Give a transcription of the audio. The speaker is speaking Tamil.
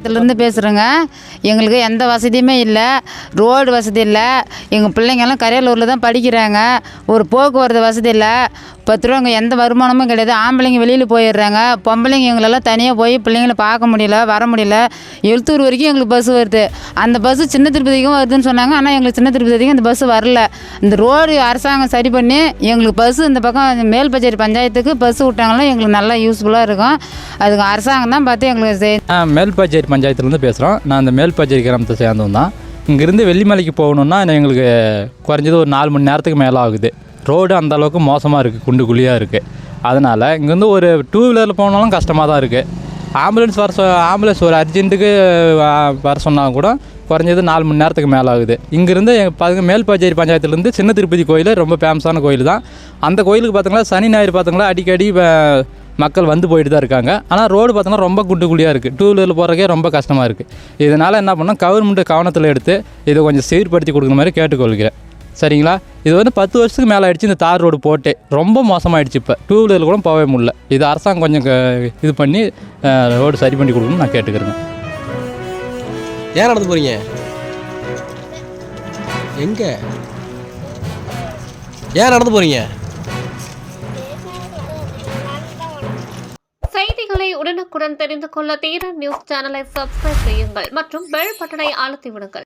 பஞ்சாயத்துலேருந்து பேசுகிறேங்க. எங்களுக்கு எந்த வசதியுமே இல்லை, ரோடு வசதி இல்லை. எங்கள் பிள்ளைங்கெல்லாம் கரையலூரில் தான் படிக்கிறாங்க. ஒரு போக்குவரத்து வசதி இல்லை. 10 ரூபாங்க எந்த வருமானமும் கிடையாது. ஆம்பளைங்க வெளியில் போயிடுறாங்க. பொம்பளைங்க எங்களெல்லாம் தனியாக போய் பிள்ளைங்கள பார்க்க முடியல, வர முடியல. எழுத்தூர் வரைக்கும் எங்களுக்கு பஸ்ஸு வருது. அந்த பஸ்ஸு சின்ன திருப்பதிக்கும் வருதுன்னு சொன்னாங்க. ஆனால் எங்களுக்கு சின்ன திருப்பதிக்கும் அந்த பஸ்ஸு வரல. இந்த ரோடு அரசாங்கம் சரி பண்ணி எங்களுக்கு பஸ்ஸு இந்த பக்கம் மேல்பச்சேரி பஞ்சாயத்துக்கு பஸ்ஸு விட்டாங்கன்னா எங்களுக்கு நல்லா யூஸ்ஃபுல்லாக இருக்கும். அதுக்கு அரசாங்கம் தான் பார்த்து எங்களுக்கு மேல்பச்சேரி பஞ்சாயத்துலேருந்து பேசுகிறோம். நான் அந்த மேல்பச்சேரி கிராமத்தை சேர்ந்தவன் தான். இங்கேருந்து வெள்ளிமலைக்கு போகணுன்னா எங்களுக்கு குறைஞ்சது ஒரு 4 மணி நேரத்துக்கு மேலே ஆகுது. ரோடு அந்த அளவுக்கு மோசமாக இருக்குது, குண்டு குழியாக இருக்குது. அதனால் இங்கேருந்து ஒரு 2 வீலரில் போனாலும் கஷ்டமாக தான் இருக்குது. ஆம்புலன்ஸ் ஒரு அர்ஜென்ட்டுக்கு வர சொன்னால் கூட குறைஞ்சது 4 மணி நேரத்துக்கு மேலே ஆகுது. இங்கேருந்து மேல்பச்சேரி பஞ்சாயத்துலேருந்து சின்ன திருப்பதி கோயில் ரொம்ப ஃபேமஸான கோயில் தான். அந்த கோயிலுக்கு பார்த்தீங்கன்னா சனி ஞாயிறு பார்த்தீங்களா அடிக்கடி மக்கள் வந்து போயிட்டு தான் இருக்காங்க. ஆனால் ரோடு பார்த்தோன்னா ரொம்ப குண்டு குழியாக இருக்குது. 2 வீலரில் போகிறக்கே ரொம்ப கஷ்டமாக இருக்குது. இதனால் என்ன பண்ணால் கவர்மெண்ட்டு கவனத்தில் எடுத்து இதை கொஞ்சம் சீர்படுத்தி கொடுக்குற மாதிரி கேட்டுக்கொள்கிறேன். சரிங்களா? இது வந்து 10 வருஷத்துக்கு மேலே ஆகிடுச்சு. இந்த தார் ரோடு போட்டு ரொம்ப மோசமாகிடுச்சு. இப்போ 2 வீலரில் கூட போகவே முடியல. இது அரசாங்கம் கொஞ்சம் இது பண்ணி ரோடு சரி பண்ணி கொடுக்கணும்னு நான் கேட்டுக்கிறேங்க. ஏன் நடந்து போகிறீங்க? எங்கே ஏன் நடந்து போகிறீங்க? செய்திகளை உடனுக்குடன் தெரிந்து கொள்ள தீரன் நியூஸ் சேனலை சப்ஸ்கிரைப் செய்யுங்கள் மற்றும் பெல் பட்டனை அழுத்தி விடுங்கள்.